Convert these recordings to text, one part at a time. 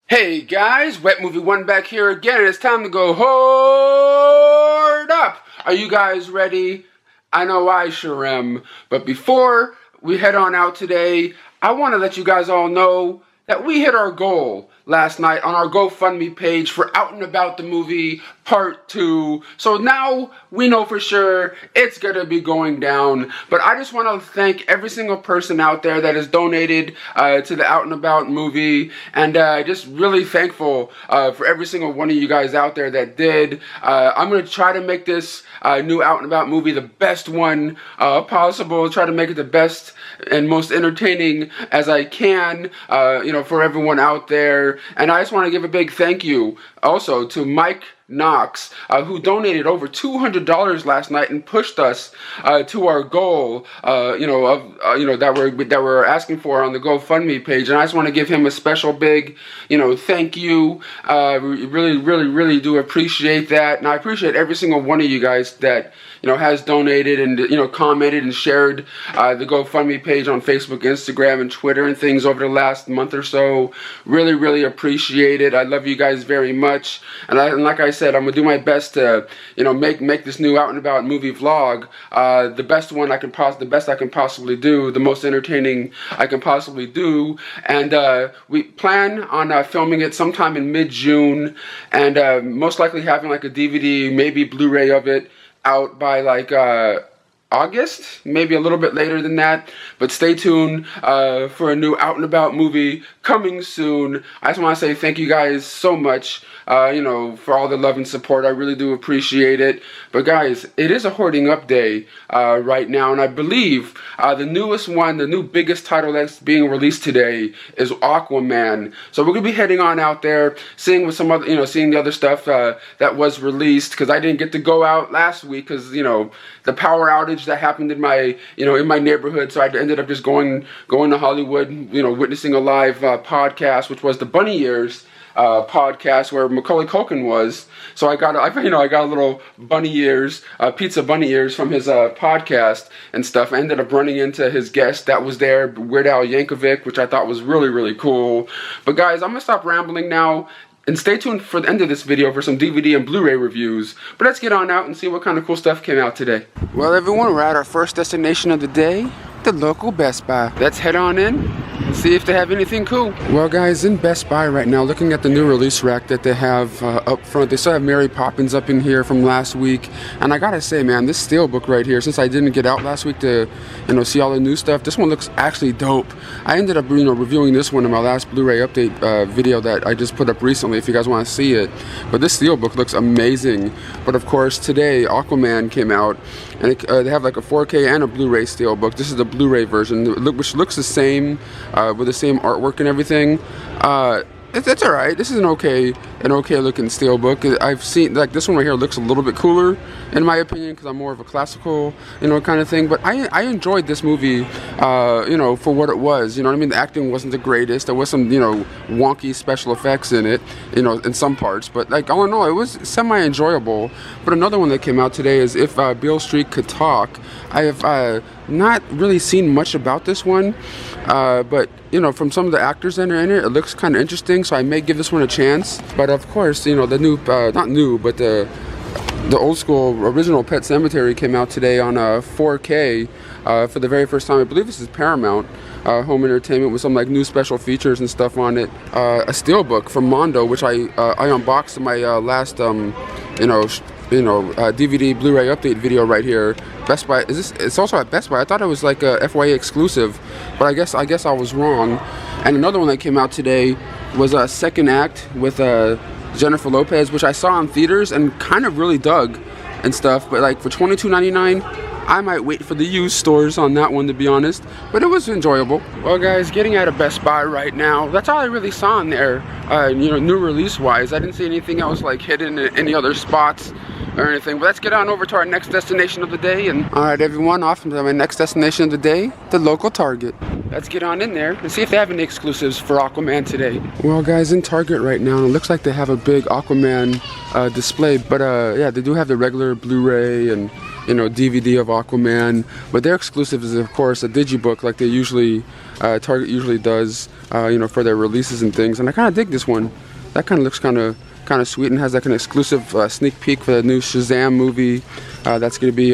Hey guys, Wet Movie One back here again, and it's time to go hoard up. Are you guys ready? I know I sure am. But before we head on out today, I want to let you guys all know that we hit our goal last night on our GoFundMe page for Out and About the Movie Part 2. So now we know for sure it's going to be going down. But I just want to thank every single person out there that has donated to the Out and About movie. And just really thankful for every single one of you guys out there that did. I'm going to try to make this new Out and About movie the best one possible. Try to make it the best and most entertaining as I can, for everyone out there. And I just want to give a big thank you also to Mike Knox, who donated over $200 last night and pushed us to our goal, that we're asking for on the GoFundMe page. And I just want to give him a special big, thank you. Really do appreciate that, and I appreciate every single one of you guys that has donated and commented and shared the GoFundMe page on Facebook, Instagram, and Twitter and things over the last month or so. Really appreciate it. I love you guys very much, and like I said, I'm gonna do my best to make this new Out and About movie vlog the best one I can possibly do, the most entertaining I can possibly do. And we plan on filming it sometime in mid-June, and most likely having like a DVD, maybe Blu-ray of it out by like August, maybe a little bit later than that. But stay tuned for a new Out and About movie coming soon. I just want to say thank you guys so much, for all the love and support. I really do appreciate it. But guys, it is a Hoarding Up day right now, and I believe the newest one, the new biggest title that's being released today is Aquaman. So we're gonna be heading on out there, seeing some other, seeing the other stuff that was released, because I didn't get to go out last week because the power outage that happened in my in my neighborhood. So I ended up just going to Hollywood, witnessing a live podcast, which was the Bunny Ears podcast where Macaulay Culkin was. So I got a little bunny ears, pizza bunny ears from his podcast and stuff. I ended up running into his guest that was there, Weird Al Yankovic, which I thought was really cool. But guys, I'm gonna stop rambling now. And stay tuned for the end of this video for some DVD and Blu-ray reviews. But let's get on out and see what kind of cool stuff came out today. Well, everyone, we're at our first destination of the day, the local Best Buy. Let's head on in and see if they have anything cool. Well, guys, in Best Buy right now, looking at the new release rack that they have up front, they still have Mary Poppins up in here from last week. And I gotta say, man, this steelbook right here, since I didn't get out last week to, see all the new stuff, this one looks actually dope. I ended up, reviewing this one in my last Blu-ray update video that I just put up recently, if you guys want to see it. But this steelbook looks amazing. But of course, today Aquaman came out, and they have like a 4K and a Blu-ray steelbook. This is the Blu-ray version, which looks the same, with the same artwork and everything. It's alright. This is an okay looking steelbook. I've seen, like, this one right here looks a little bit cooler in my opinion, because I'm more of a classical, kind of thing. But I enjoyed this movie, for what it was. The acting wasn't the greatest. There was some, wonky special effects in it, in some parts. But like all in all, it was semi-enjoyable. But another one that came out today is If Beale Street Could Talk. I have not really seen much about this one, but from some of the actors that are in it, it looks kind of interesting, so I may give this one a chance. But of course, the new, not new, but the old school original Pet Sematary came out today on 4K for the very first time. I believe this is Paramount Home Entertainment, with some like new special features and stuff on it. A steelbook from Mondo, which I unboxed in my last DVD Blu-ray update video right here. Best Buy, it's also at Best Buy. I thought it was like a FYA exclusive, but I guess I was wrong. And another one that came out today was a Second Act with Jennifer Lopez, which I saw in theaters and kind of really dug and stuff. But like for $22.99, I might wait for the used stores on that one, to be honest. But it was enjoyable. Well, guys, getting out of Best Buy right now, that's all I really saw in there, new release-wise. I didn't see anything else like hidden in any other spots or anything. But let's get on over to our next destination of the day. And all right, everyone, off to my next destination of the day, the local Target. Let's get on in there and see if they have any exclusives for Aquaman today. Well, guys, in Target right now, it looks like they have a big Aquaman display. But yeah, they do have the regular Blu-ray and you know, DVD of Aquaman. But their exclusive is, of course, a digibook, like they usually Target usually does, you know, for their releases and things. And I kind of dig this one. That kind of looks kind of sweet and has like an exclusive sneak peek for the new Shazam movie that's going to be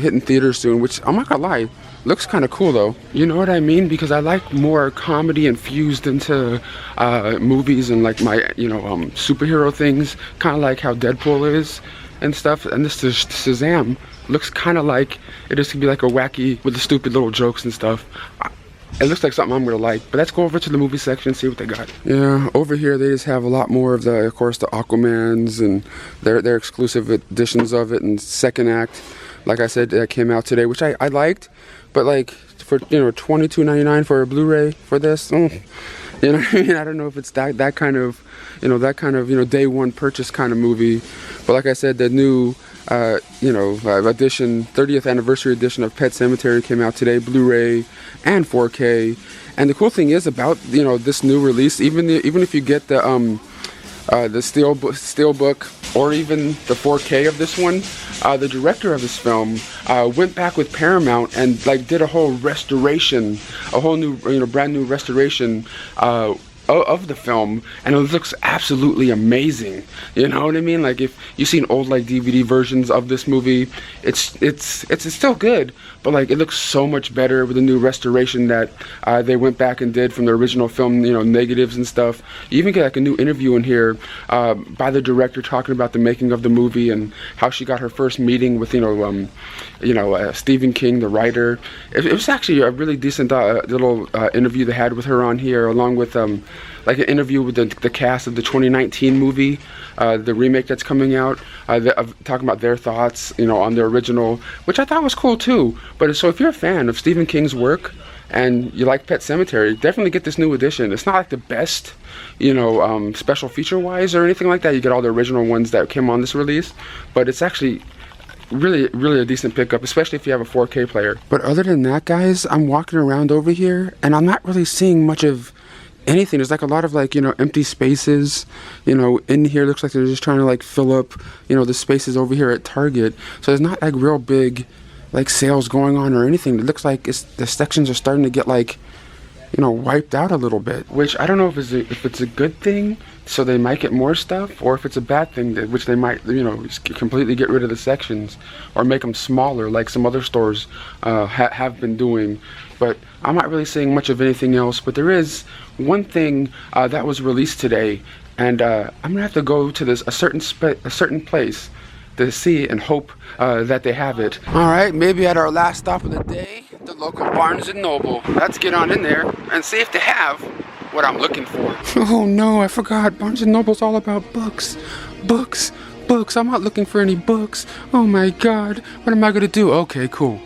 hitting theaters soon, which I'm not gonna lie, looks kind of cool though. You know what I mean? Because I like more comedy infused into movies and like my, you know, superhero things, kind of like how Deadpool is and stuff. And this Shazam looks kind of like it is gonna be like a wacky with the stupid little jokes and stuff. It looks like something I'm gonna like. But let's go over to the movie section and see what they got. Yeah, over here they just have a lot more of the, of course, the Aquamans and their exclusive editions of it, and second act, like I said, that came out today, which I liked. But like for, you know, $22.99 for a Blu-ray for this, you know what I mean? I don't know if it's that kind of, you know, day one purchase kind of movie. But like I said, the new you know, edition, 30th anniversary edition of Pet Sematary came out today, Blu-ray and 4K. And the cool thing is about, you know, this new release, even if you get the steelbook or even the 4K of this one, the director of this film went back with Paramount and like did a whole restoration, a whole new, you know, brand new restoration of the film, and it looks absolutely amazing. You know what I mean? Like if you've seen old like DVD versions of this movie, it's still good, but like it looks so much better with the new restoration that they went back and did from the original film, you know, negatives and stuff. You even get like a new interview in here by the director talking about the making of the movie and how she got her first meeting with, you know, Stephen King, the writer. It was actually a really decent little interview they had with her on here, along with like an interview with the cast of the 2019 movie, the remake that's coming out, talking about their thoughts, you know, on the original, which I thought was cool too. But so if you're a fan of Stephen King's work and you like Pet Sematary, definitely get this new edition. It's not like the best, you know, special feature wise or anything like that. You get all the original ones that came on this release, but it's actually really a decent pickup, especially if you have a 4K player. But other than that, guys, I'm walking around over here and I'm not really seeing much of anything. There's like a lot of like, you know, empty spaces, you know, in here. Looks like they're just trying to like fill up, you know, the spaces over here at Target. So there's not like real big like sales going on or anything. It looks like the sections are starting to get like, you know, wiped out a little bit, which I don't know if it's a good thing, so they might get more stuff, or if it's a bad thing, which they might, you know, completely get rid of the sections or make them smaller like some other stores have been doing. But I'm not really seeing much of anything else. But there is one thing that was released today, and I'm gonna have to go to a certain place to see and hope that they have it. All right, maybe at our last stop of the day, the local Barnes & Noble. Let's get on in there and see if they have what I'm looking for. Oh no, I forgot. Barnes & Noble's all about books. Books. I'm not looking for any books. Oh my god, what am I gonna do? Okay, cool.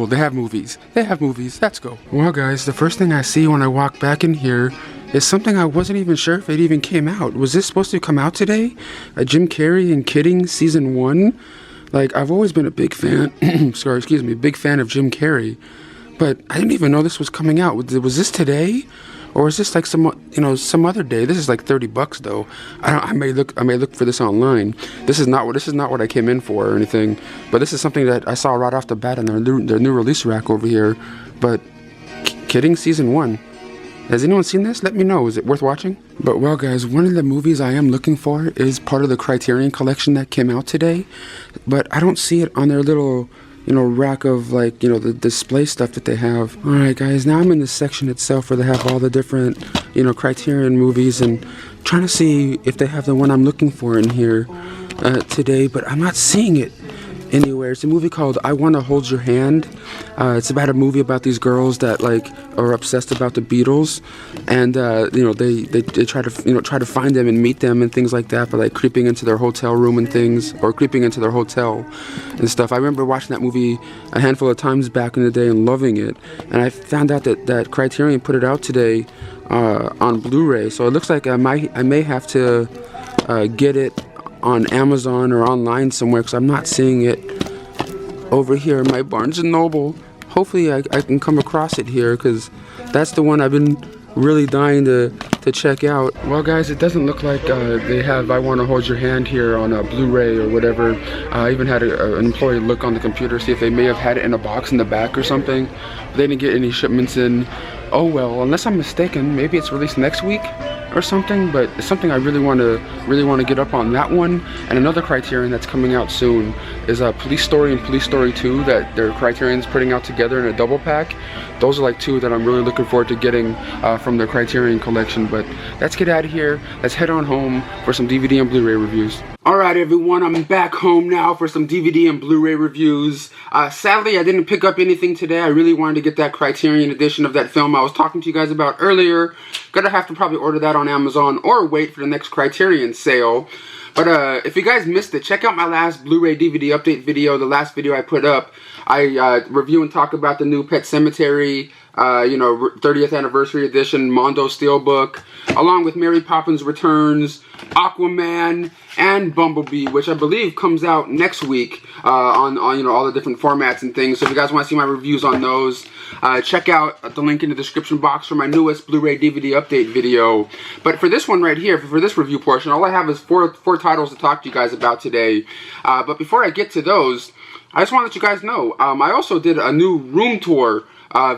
They have movies. Let's go. Well, guys, the first thing I see when I walk back in here is something I wasn't even sure if it even came out. Was this supposed to come out today? Jim Carrey and Kidding Season 1? Like, I've always been a big fan, big fan of Jim Carrey, but I didn't even know this was coming out. Was this today? Or is this like some other day? This is like $30 though. I may look for this online. This is not what I came in for or anything. But this is something that I saw right off the bat in their new release rack over here. But Kidding Season 1. Has anyone seen this? Let me know. Is it worth watching? But well, guys, one of the movies I am looking for is part of the Criterion collection that came out today. But I don't see it on their little, you know, rack of like, you know, the display stuff that they have. Alright guys, now I'm in the section itself where they have all the different, you know, Criterion movies, and trying to see if they have the one I'm looking for in here today, but I'm not seeing it anywhere. It's a movie called I Want to Hold Your Hand. It's about a movie about these girls that like are obsessed about the Beatles, and you know, they try to find them and meet them and things like that, by like creeping into their hotel room and things, or creeping into their hotel and stuff. I remember watching that movie a handful of times back in the day and loving it, and I found out that Criterion put it out today on Blu-ray, so it looks like I may have to get it on Amazon or online somewhere, because I'm not seeing it over here in my Barnes & Noble. Hopefully I can come across it here, because that's the one I've been really dying to check out. Well guys, it doesn't look like they have I Want to Hold Your Hand here on a Blu-ray or whatever. I even had an employee look on the computer, see if they may have had it in a box in the back or something. But they didn't get any shipments in. Oh well, unless I'm mistaken, maybe it's released next week or something, but it's something I really want to get up on that one. And another Criterion that's coming out soon is Police Story and Police Story 2 that their Criterion's putting out together in a double pack. Those are like two that I'm really looking forward to getting from their Criterion collection. But let's get out of here. Let's head on home for some DVD and Blu-ray reviews. Alright everyone, I'm back home now for some DVD and Blu-ray reviews. Sadly, I didn't pick up anything today. I really wanted to get that Criterion edition of that film I was talking to you guys about earlier. Gonna have to probably order that on Amazon or wait for the next Criterion sale. But if you guys missed it, check out my last Blu-ray DVD update video, the last video I put up. I review and talk about the new Pet Sematary, 30th anniversary edition Mondo Steelbook, along with Mary Poppins Returns, Aquaman, and Bumblebee, which I believe comes out next week on all the different formats and things. So if you guys want to see my reviews on those, check out the link in the description box for my newest Blu-ray DVD update video. But for this one right here, for this review portion, all I have is four titles to talk to you guys about today. But before I get to those, I just want to let you guys know, I also did a new room tour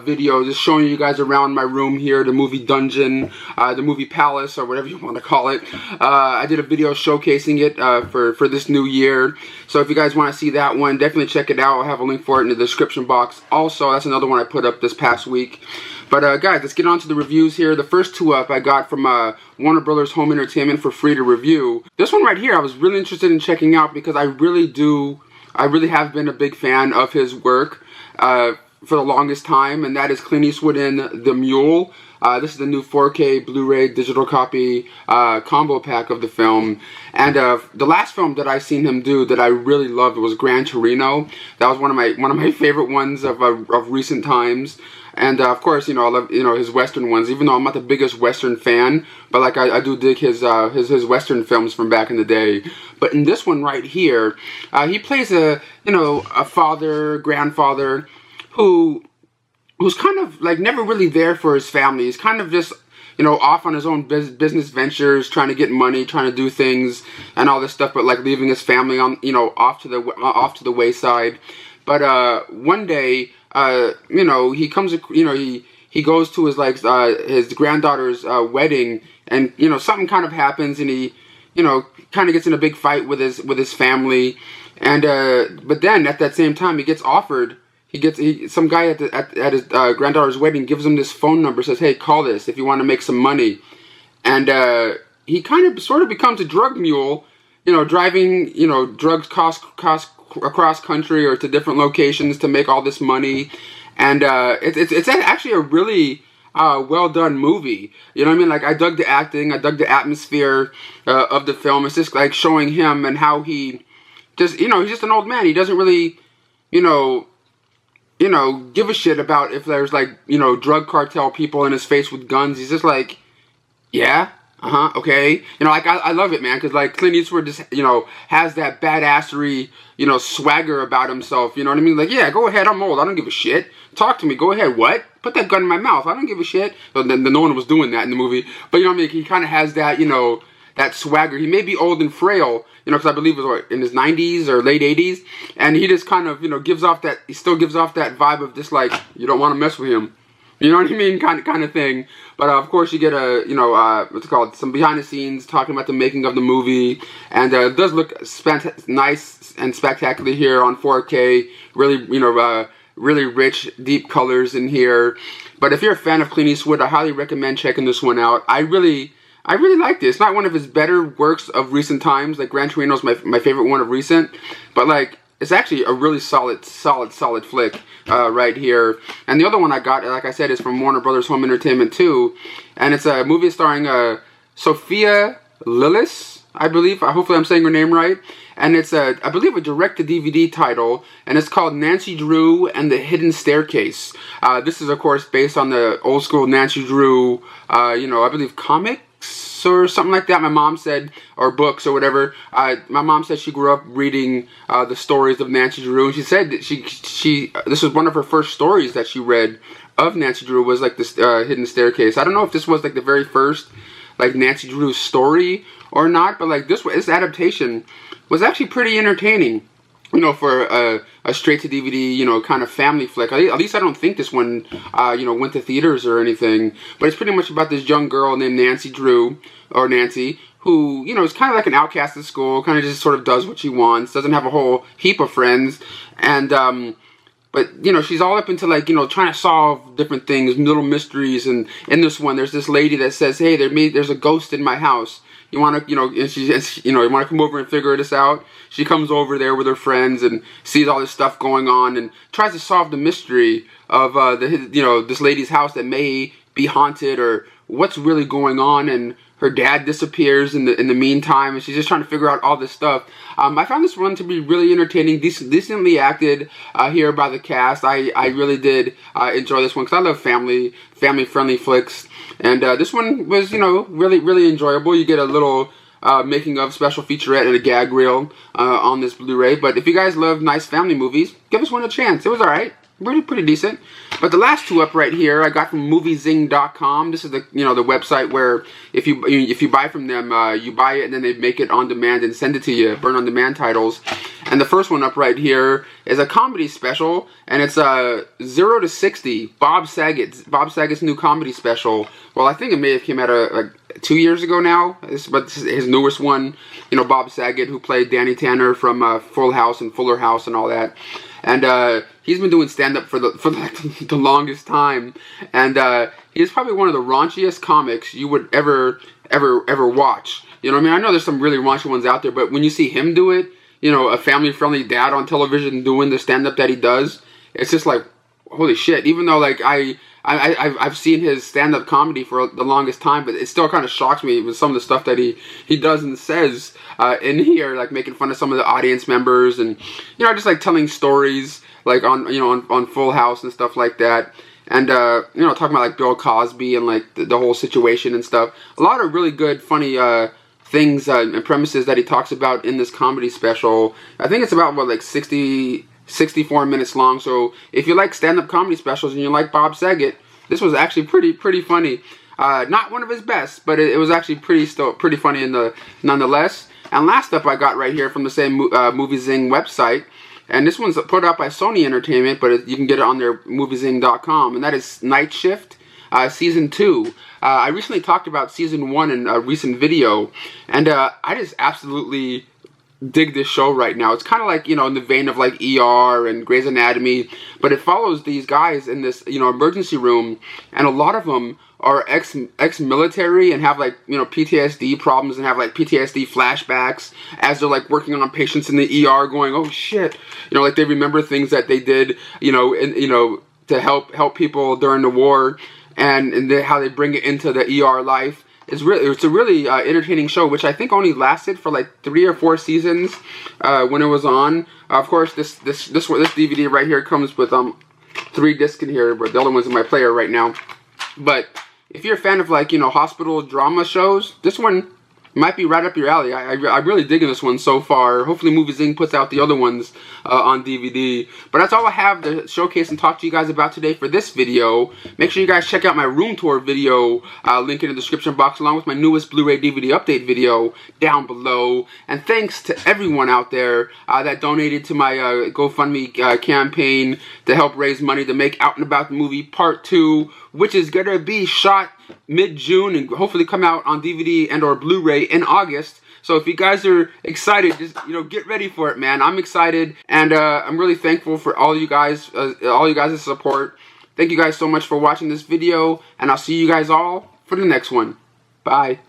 video just showing you guys around my room here, the movie dungeon, the movie palace, or whatever you want to call it. I did a video showcasing it for this new year. So if you guys want to see that one, definitely check it out. I'll have a link for it in the description box. Also, that's another one I put up this past week. But guys, let's get on to the reviews here. The first two up I got from Warner Brothers Home Entertainment for free to review. This one right here I was really interested in checking out because I really have been a big fan of his work for the longest time, and that is Clint Eastwood in The Mule. This is the new 4K Blu-ray digital copy combo pack of the film. And the last film that I seen him do that I really loved was Gran Torino. That was one of my favorite ones of recent times. And of course, I love his Western ones. Even though I'm not the biggest Western fan, but like I do dig his Western films from back in the day. But in this one right here, he plays a father, grandfather, who's kind of like never really there for his family. He's kind of just off on his own business ventures, trying to get money, trying to do things and all this stuff, but like leaving his family on off to the wayside. But one day, he comes, he goes to his granddaughter's wedding, and something kind of happens, and he kind of gets in a big fight with his family, and but then at that same time he gets offered. Some guy at his granddaughter's wedding gives him this phone number, says, "Hey, call this if you want to make some money." And he kind of sort of becomes a drug mule, driving drugs across country or to different locations to make all this money. And it's actually a really well done movie. You know what I mean? Like, I dug the acting, I dug the atmosphere of the film. It's just like showing him and how he just he's just an old man. He doesn't really give a shit about if there's drug cartel people in his face with guns. He's just like, yeah, okay. I love it, man, because like Clint Eastwood just, has that badassery, swagger about himself. You know what I mean? Like, yeah, go ahead, I'm old, I don't give a shit. Talk to me, go ahead, what? Put that gun in my mouth, I don't give a shit. But then no one was doing that in the movie. But he kind of has that, that swagger. He may be old and frail, because I believe it was in his 90s or late 80s, and he just kind of, gives off that, he still gives off that vibe of just like, you don't want to mess with him. You know what I mean? Kind of thing. But of course you get what's it called, some behind the scenes talking about the making of the movie, and it does look nice and spectacular here on 4K. Really, really rich, deep colors in here. But if you're a fan of Clint Eastwood, I highly recommend checking this one out. I really liked it. It's not one of his better works of recent times. Like Gran Torino is my favorite one of recent, but like it's actually a really solid flick right here. And the other one I got, like I said, is from Warner Brothers Home Entertainment too, and it's a movie starring Sophia Lillis, I believe. Hopefully I'm saying her name right. And it's I believe a direct-to-DVD title, and it's called Nanscy Drew and the Hidden Staircase. This is of course based on the old school Nanscy Drew, I believe comic or something like that. My mom said, or books or whatever. My mom said she grew up reading the stories of Nanscy Drew, and she said that this was one of her first stories that she read of Nanscy Drew, was like this Hidden Staircase. I don't know if this was like the very first like Nanscy Drew story or not, but like this adaptation was actually pretty entertaining. You know, for a straight to DVD, you know, kind of family flick. At least I don't think this one, you know, went to theaters or anything. But it's pretty much about this young girl named Nanscy Drew, or Nanscy, who, you know, is kind of like an outcast at school, kind of just sort of does what she wants, doesn't have a whole heap of friends, and, but, you know, she's all up into, like, you know, trying to solve different things, little mysteries, and in this one, there's this lady that says, hey, there's a ghost in my house. You want to, you know, and you know, you want to come over and figure this out? She comes over there with her friends and sees all this stuff going on and tries to solve the mystery of, you know, this lady's house that may be haunted, or what's really going on, and her dad disappears in the meantime, and she's just trying to figure out all this stuff. I found this one to be really entertaining, decently acted here by the cast. I really did enjoy this one, because I love family-friendly flicks. And this one was, you know, really enjoyable. You get a little making of special featurette and a gag reel on this Blu-ray. But if you guys love nice family movies, give this one a chance. It was alright. Pretty decent. But the last two up right here I got from moviezyng.com. This is the, you know, the website where if you buy from them, you buy it and then they make it on demand and send it to you, burn on demand titles. And the first one up right here is a comedy special, and it's 0 to 60, Bob Saget's new comedy special. Well, I think it may have came out like 2 years ago now, but this is his newest one. You know, Bob Saget, who played Danny Tanner from Full House and Fuller House and all that. And he's been doing stand-up for the longest time, and he's probably one of the raunchiest comics you would ever watch. You know what I mean? I know there's some really raunchy ones out there, but when you see him do it, you know, a family-friendly dad on television doing the stand-up that he does, it's just like, holy shit. Even though, like, I've seen his stand-up comedy for the longest time, but it still kind of shocks me with some of the stuff that he does and says in here, like making fun of some of the audience members, and, you know, just like telling stories like on Full House and stuff like that, and you know, talking about like Bill Cosby and like the whole situation and stuff. A lot of really good, funny things and premises that he talks about in this comedy special. I think it's about, what, like 64 minutes long. So if you like stand-up comedy specials and you like Bob Saget, this was actually pretty funny. Not one of his best, but it was actually pretty funny nonetheless. And last up I got right here from the same Movie Zyng website, and this one's put out by Sony Entertainment, but you can get it on their moviezyng.com, and that is Night Shift Season 2. I recently talked about Season 1 in a recent video, and I just absolutely dig this show right now. It's kind of like, you know, in the vein of like ER and Grey's Anatomy, but it follows these guys in this, you know, emergency room, and a lot of them are ex-military and have, like, you know, PTSD problems and have like PTSD flashbacks as they're like working on patients in the ER, going, oh shit, you know, like they remember things that they did, you know, to help people during the war, and how they bring it into the ER life. It's a really entertaining show, which I think only lasted for like 3 or 4 seasons when it was on. Of course, this DVD right here comes with 3 discs in here, but the other one's in my player right now. But if you're a fan of, like, you know, hospital drama shows, this one might be right up your alley. I'm really digging this one so far. Hopefully Movie Zyng puts out the other ones on DVD. But that's all I have to showcase and talk to you guys about today for this video. Make sure you guys check out my room tour video, link in the description box, along with my newest Blu-ray DVD update video down below. And thanks to everyone out there that donated to my GoFundMe campaign to help raise money to make Out and About the Movie Part 2, which is going to be shot mid-June and hopefully come out on DVD and or Blu-ray in August. So if you guys are excited, just, you know, get ready for it, man. I'm excited, and I'm really thankful for all you guys' support. Thank you guys so much for watching this video, and I'll see you guys all for the next one. Bye.